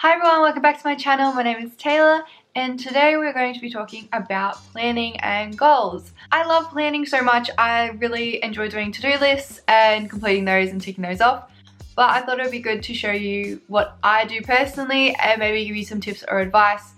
Hi everyone, welcome back to my channel. My name is Taylah and today we're going to be talking about planning and goals. I love planning so much. I really enjoy doing to-do lists and completing those and ticking those off. But I thought it would be good to show you what I do personally and maybe give you some tips or advice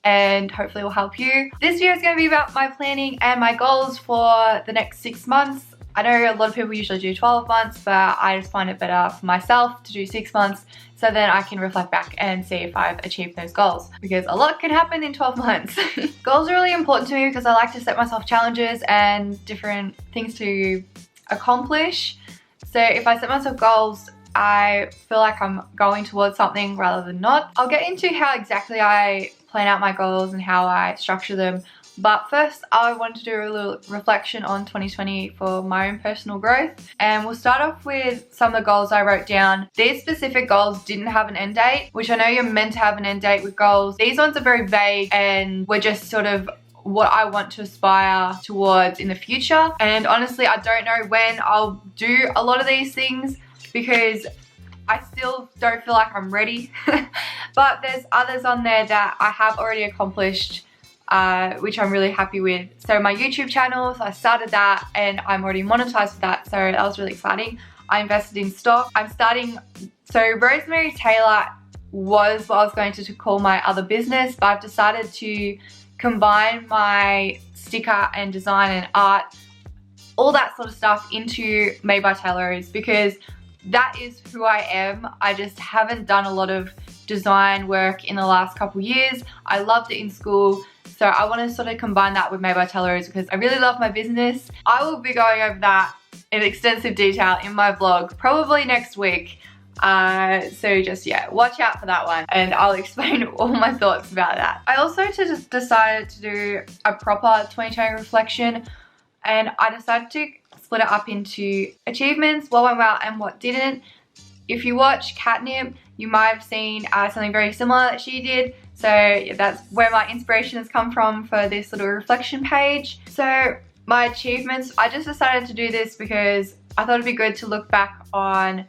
and hopefully it will help you. This video is going to be about my planning and my goals for the next 6 months. I know a lot of people usually do 12 months, but I just find it better for myself to do 6 months so then I can reflect back and see if I've achieved those goals, because a lot can happen in 12 months. Goals are really important to me because I like to set myself challenges and different things to accomplish. So if I set myself goals, I feel like I'm going towards something rather than not. I'll get into how exactly I plan out my goals and how I structure them. But first, I want to do a little reflection on 2020 for my own personal growth. And we'll start off with some of the goals I wrote down. These specific goals didn't have an end date, which I know you're meant to have an end date with goals. These ones are very vague and were just sort of what I want to aspire towards in the future. And honestly, I don't know when I'll do a lot of these things because I still don't feel like I'm ready. But there's others on there that I have already accomplished, which I'm really happy with. So my YouTube channel, so I started that and I'm already monetized with that, so that was really exciting. I invested in stock. I'm starting, so Madebytaylahrose was what I was going to call my other business, but I've decided to combine my sticker and design and art, all that sort of stuff, into Madebytaylahrose because that is who I am. I just haven't done a lot of design work in the last couple years. I loved it in school. So I want to sort of combine that with Madebytaylahrose because I really love my business. I will be going over that in extensive detail in my vlog probably next week. So just, yeah, watch out for that one and I'll explain all my thoughts about that. I also just decided to do a proper 2020 reflection, and I decided to split it up into achievements, what went well and what didn't. If you watch Catnip, you might have seen something very similar that she did. So yeah, that's where my inspiration has come from for this little reflection page. So my achievements, I just decided to do this because I thought it'd be good to look back on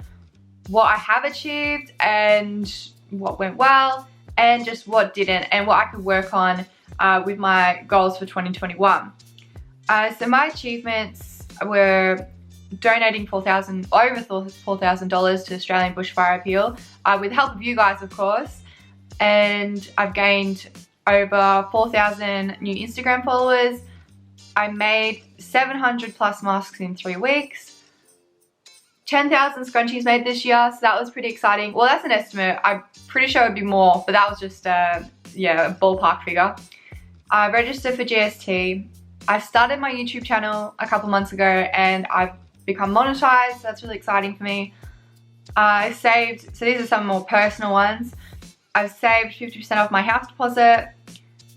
what I have achieved and what went well and just what didn't and what I could work on with my goals for 2021. So my achievements were donating over $4,000 to Australian Bushfire Appeal with the help of you guys, of course. And I've gained over 4,000 new Instagram followers. I made 700 plus masks in 3 weeks. 10,000 scrunchies made this year, so that was pretty exciting. Well, that's an estimate. I'm pretty sure it'd be more, but that was just a ballpark figure. I registered for GST. I started my YouTube channel a couple months ago and I've become monetized, so that's really exciting for me. I saved, so these are some more personal ones. I've saved 50% off my house deposit,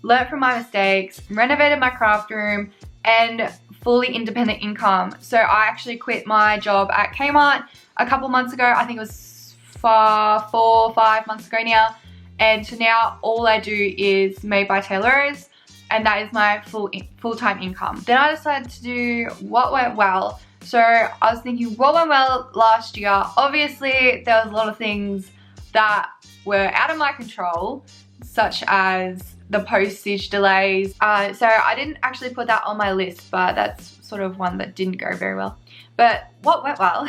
learnt from my mistakes, renovated my craft room, and fully independent income. So I actually quit my job at Kmart a couple months ago. I think it was 4 or 5 months ago now. And so now all I do is Madebytaylahrose, and that is my full-time income. Then I decided to do what went well. So I was thinking, what went well last year? Obviously, there was a lot of things that were out of my control, such as the postage delays. So I didn't actually put that on my list, but that's sort of one that didn't go very well. But what went well?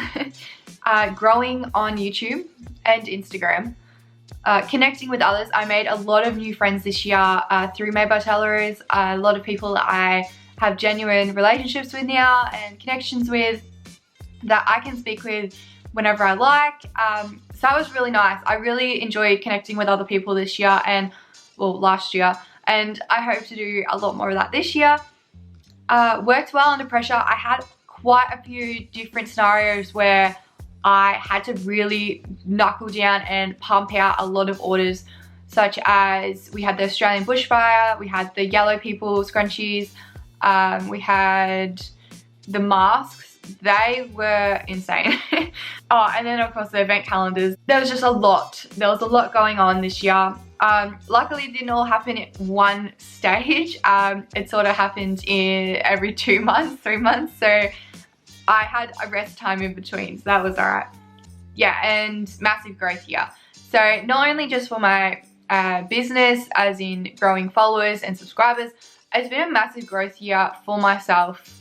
Growing on YouTube and Instagram. Connecting with others. I made a lot of new friends this year through Madebytaylahrose. A lot of people that I have genuine relationships with now and connections with that I can speak with whenever I like. So that was really nice. I really enjoyed connecting with other people this year and, well, last year. And I hope to do a lot more of that this year. Worked well under pressure. I had quite a few different scenarios where I had to really knuckle down and pump out a lot of orders, such as we had the Australian bushfire, we had the yellow people scrunchies, we had the masks. They were insane. Oh, and then of course the event calendars. There was just a lot. There was a lot going on this year. Luckily it didn't all happen at one stage. It sort of happened in every 2 months, 3 months. So I had a rest time in between, so that was alright. Yeah, and massive growth here. So not only just for my business, as in growing followers and subscribers, it's been a massive growth year for myself.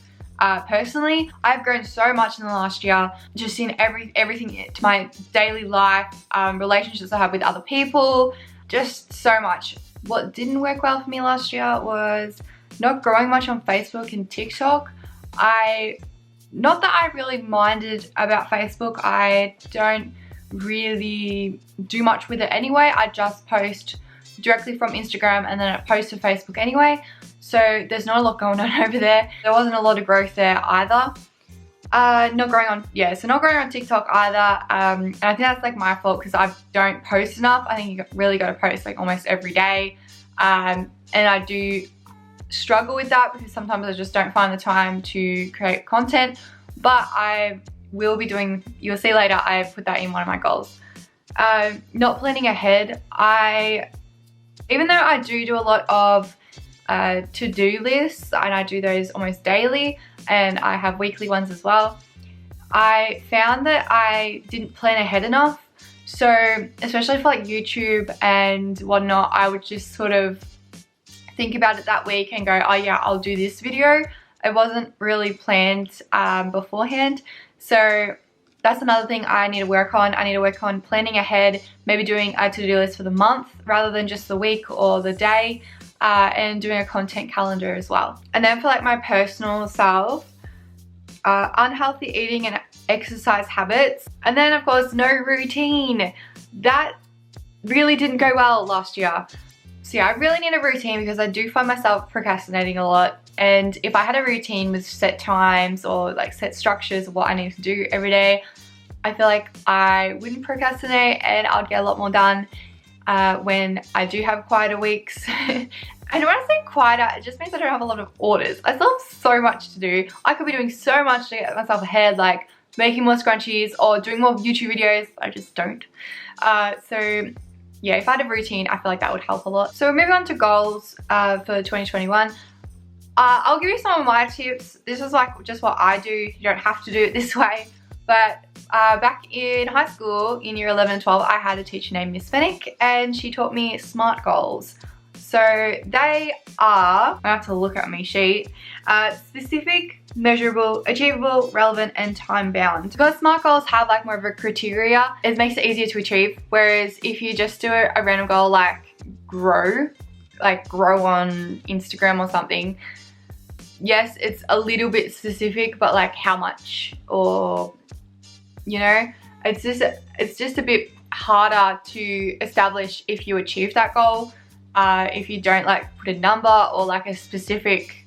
Personally, I've grown so much in the last year, just in everything to my daily life, relationships I have with other people, just so much. What didn't work well for me last year was not growing much on Facebook and TikTok. Not that I really minded about Facebook, I don't really do much with it anyway. I just post directly from Instagram and then I post to Facebook anyway. So there's not a lot going on over there. There wasn't a lot of growth there either. Not growing on TikTok either. And I think that's like my fault because I don't post enough. I think you really got to post like almost every day. And I do struggle with that because sometimes I just don't find the time to create content. But I will be doing, you'll see later, I put that in one of my goals. Not planning ahead. Even though I do a lot of to-do lists, and I do those almost daily, and I have weekly ones as well, I found that I didn't plan ahead enough. So especially for like YouTube and whatnot, I would just sort of think about it that week and go, oh yeah, I'll do this video. It wasn't really planned beforehand. So that's another thing I need to work on. I need to work on planning ahead, maybe doing a to-do list for the month rather than just the week or the day, and doing a content calendar as well. And then for like my personal self, unhealthy eating and exercise habits. And then of course, no routine. That really didn't go well last year. So yeah, I really need a routine because I do find myself procrastinating a lot. And if I had a routine with set times or like set structures of what I need to do every day, I feel like I wouldn't procrastinate and I'd get a lot more done when I do have quieter weeks. And when I say quieter, it just means I don't have a lot of orders. I still have so much to do. I could be doing so much to get myself ahead, like making more scrunchies or doing more YouTube videos. I just don't. So yeah, if I had a routine, I feel like that would help a lot. So moving on to goals for 2021. I'll give you some of my tips. This is like just what I do. You don't have to do it this way. But back in high school, in year 11 and 12, I had a teacher named Miss Fennick, and she taught me SMART goals. So they are, I have to look at my sheet, specific, measurable, achievable, relevant, and time bound. Because SMART goals have like more of a criteria, it makes it easier to achieve. Whereas if you just do a random goal like grow on Instagram or something, yes, it's a little bit specific, but like how much, or you know, it's just a bit harder to establish if you achieve that goal. If you don't like put a number or like a specific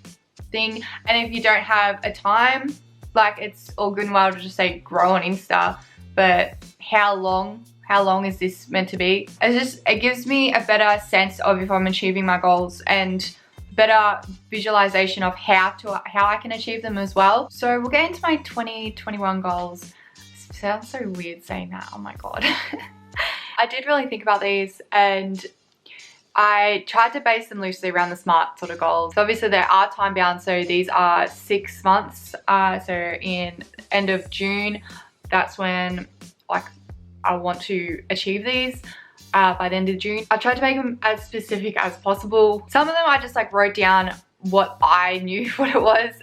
thing, and if you don't have a time, like it's all good and well to just say grow on Insta, but how long is this meant to be? It gives me a better sense of if I'm achieving my goals and better visualization of how I can achieve them as well. So we'll get into my 2021 goals. It sounds so weird saying that, oh my god. I did really think about these and I tried to base them loosely around the SMART sort of goals. So obviously they are time bound, so these are 6 months. So in end of June, that's when like I want to achieve these by the end of June. I tried to make them as specific as possible. Some of them I just like wrote down what I knew what it was.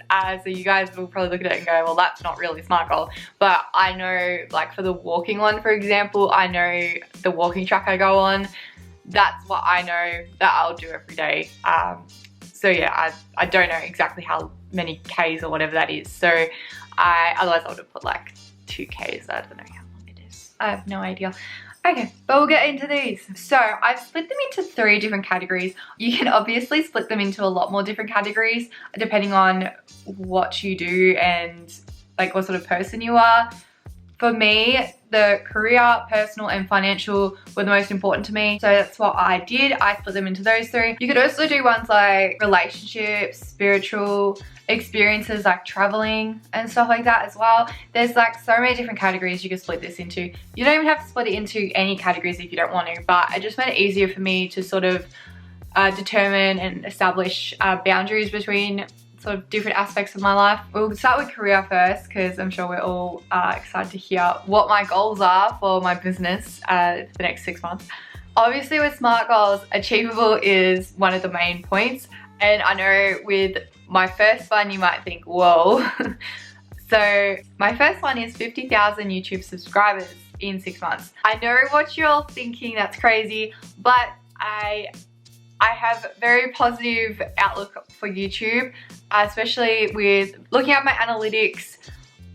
So you guys will probably look at it and go, well, that's not really a SMART goal. But I know, like for the walking one, for example, I know the walking track I go on. That's what I know that I'll do every day. So yeah, I don't know exactly how many Ks or whatever that is. So otherwise I would have put like 2 Ks. I don't know how long it is. I have no idea. Okay, but we'll get into these. So I've split them into 3 different categories. You can obviously split them into a lot more different categories depending on what you do and like what sort of person you are. For me, the career, personal, and financial were the most important to me. So that's what I did. I split them into those 3. You could also do ones like relationships, spiritual, experiences like traveling and stuff like that as well. There's like so many different categories you can split this into. You don't even have to split it into any categories if you don't want to, but it just made it easier for me to sort of determine and establish boundaries between sort of different aspects of my life. We'll start with career first because I'm sure we're all excited to hear what my goals are for my business for the next 6 months. Obviously with SMART goals, achievable is one of the main points. And I know with my first one you might think, whoa. So my first one is 50,000 YouTube subscribers in 6 months. I know what you're all thinking, that's crazy, but I have very positive outlook for YouTube, especially with looking at my analytics.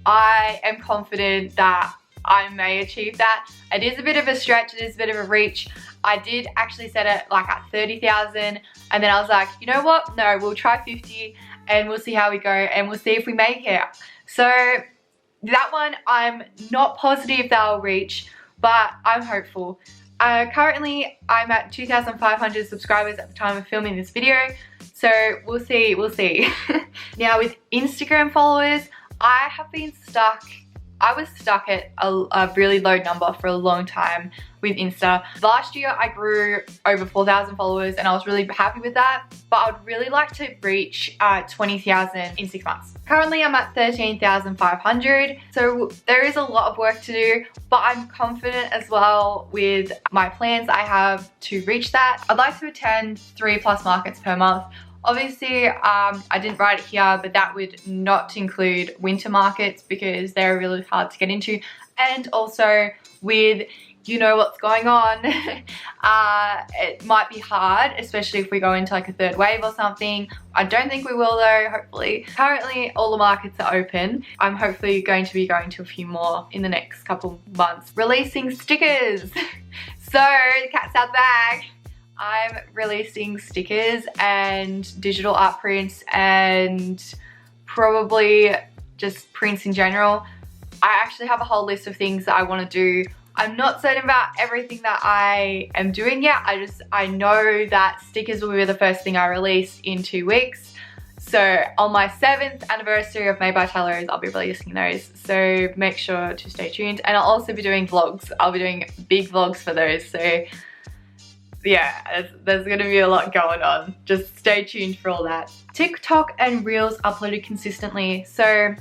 I am confident that I may achieve that. It is a bit of a stretch, it is a bit of a reach. I did actually set it like at 30,000 and then I was like, you know what? No, we'll try 50 and we'll see how we go and we'll see if we make it. So that one, I'm not positive that I'll reach, but I'm hopeful. Currently, I'm at 2,500 subscribers at the time of filming this video, so we'll see. Now with Instagram followers, I have been stuck. I was stuck at a really low number for a long time with Insta. Last year I grew over 4,000 followers and I was really happy with that, but I would really like to reach 20,000 in 6 months. Currently I'm at 13,500, so there is a lot of work to do, but I'm confident as well with my plans I have to reach that. I'd like to attend 3+ markets per month. Obviously, I didn't write it here, but that would not include winter markets because they're really hard to get into. And also with, you know what's going on, it might be hard, especially if we go into like a third wave or something. I don't think we will though, hopefully. Currently, all the markets are open. I'm hopefully going to be going to a few more in the next couple months. Releasing stickers. So, the cat's out the bag. I'm releasing stickers and digital art prints and probably just prints in general. I actually have a whole list of things that I want to do. I'm not certain about everything that I am doing yet. I know that stickers will be the first thing I release in 2 weeks. So on my 7th anniversary of Madebytaylahrose, I'll be releasing those. So make sure to stay tuned. And I'll also be doing vlogs. I'll be doing big vlogs for those. So yeah, there's gonna be a lot going on. Just stay tuned for all that. TikTok and Reels uploaded consistently. So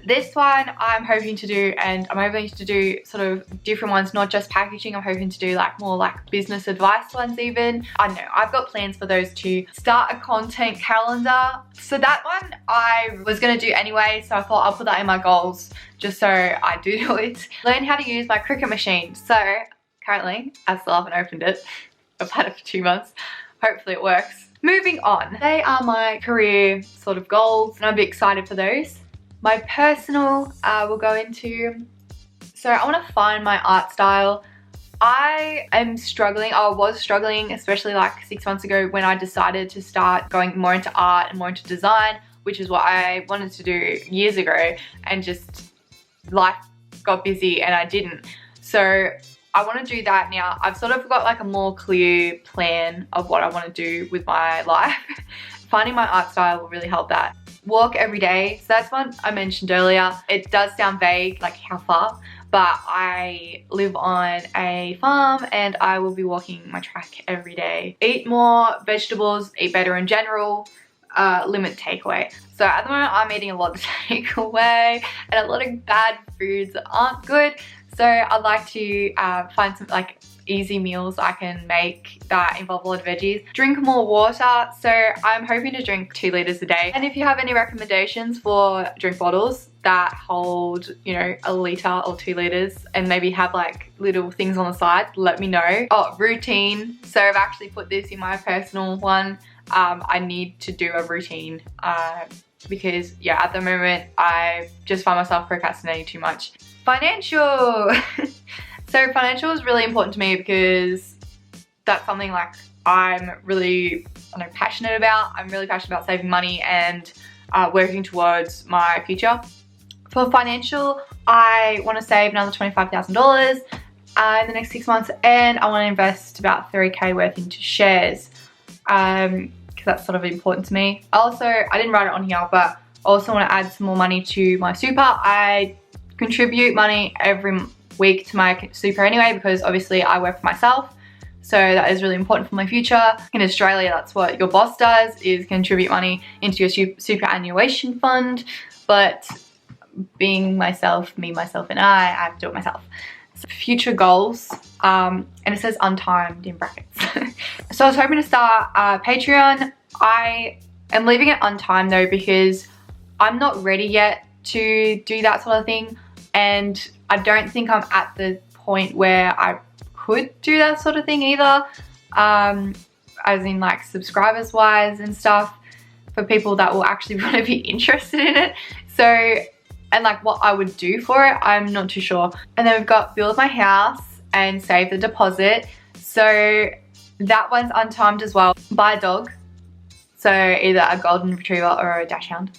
this one I'm hoping to do, and I'm hoping to do sort of different ones, not just packaging. I'm hoping to do like more like business advice ones even. I don't know, I've got plans for those too. Start a content calendar. So that one I was gonna do anyway, so I thought I'll put that in my goals just so I do it. Learn how to use my Cricut machine. So currently, I still haven't opened it. I've had it for 2 months. Hopefully it works. Moving on. They are my career sort of goals and I'm a bit excited for those. My personal will go into, so I want to find my art style. I am struggling, I was struggling, especially like 6 months ago when I decided to start going more into art and more into design, which is what I wanted to do years ago, and just life got busy and I didn't. So I want to do that now. I've sort of got like a more clear plan of what I want to do with my life. Finding my art style will really help that. Walk every day. So that's one I mentioned earlier. It does sound vague, like how far, but I live on a farm and I will be walking my track every day. Eat more vegetables, eat better in general, limit takeaway. So at the moment I'm eating a lot of takeaway and a lot of bad foods that aren't good. So I'd like to find some like easy meals I can make that involve a lot of veggies. Drink more water. So I'm hoping to drink 2 liters a day. And if you have any recommendations for drink bottles that hold, you know, 1 liter or 2 liters and maybe have like little things on the side, let me know. Oh, routine. So I've actually put this in my personal one. I need to do a routine because yeah, at the moment I just find myself procrastinating too much. Financial. So financial is really important to me because that's something like I'm really passionate about. I'm really passionate about saving money and working towards my future. For financial, I want to save another $25,000 in the next 6 months, and I want to invest about 3k worth into shares because that's sort of important to me. Also, I didn't write it on here, but I also want to add some more money to my super. I contribute money every week to my super anyway because obviously I work for myself. So that is really important for my future. In Australia, that's what your boss does, is contribute money into your superannuation fund. But being myself, me, myself, and I have to do it myself. So future goals, and it says untimed in brackets. So I was hoping to start Patreon. I am leaving it untimed though because I'm not ready yet to do that sort of thing, and I don't think I'm at the point where I could do that sort of thing either, as in like subscribers wise and stuff, for people that will actually want to be interested in it. So, and like what I would do for it, I'm not too sure. And then we've got build my house and save the deposit. So that one's untimed as well. Buy a dog. So either a golden retriever or a dachshund,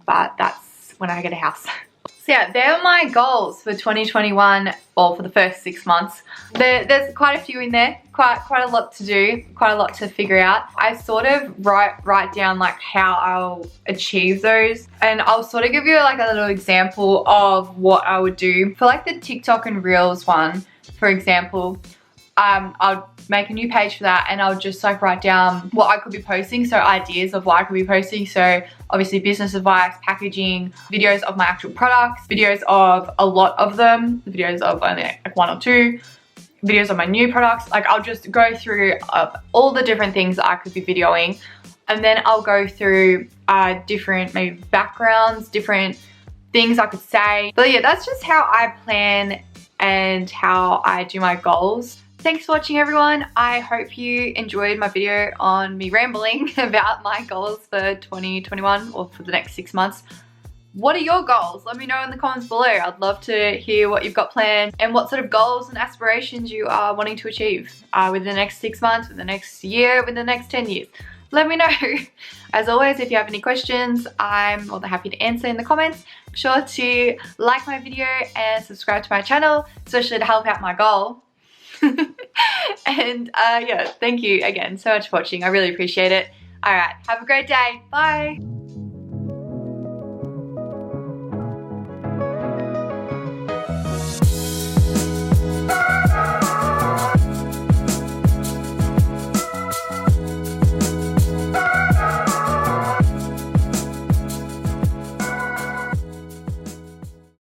but that's when I get a house. So yeah, they're my goals for 2021, or for the first 6 months. There's quite a few in there, quite a lot to do, quite a lot to figure out. I sort of write down like how I'll achieve those, and I'll sort of give you like a little example of what I would do. For like the TikTok and Reels one, for example, I'll make a new page for that, and I'll just like write down what I could be posting, so ideas of what I could be posting. So obviously business advice, packaging, videos of my actual products, videos of a lot of them, videos of only like 1 or 2, videos of my new products. Like I'll just go through all the different things that I could be videoing, and then I'll go through different maybe backgrounds, different things I could say. But yeah, that's just how I plan and how I do my goals. Thanks for watching, everyone. I hope you enjoyed my video on me rambling about my goals for 2021, or for the next 6 months. What are your goals? Let me know in the comments below. I'd love to hear what you've got planned and what sort of goals and aspirations you are wanting to achieve within the next 6 months, within the next year, within the next 10 years. Let me know. As always, if you have any questions, I'm more than happy to answer in the comments. Be sure to like my video and subscribe to my channel, especially to help out my goal. And yeah, thank you again so much for watching. I really appreciate it. Alright, have a great day. Bye.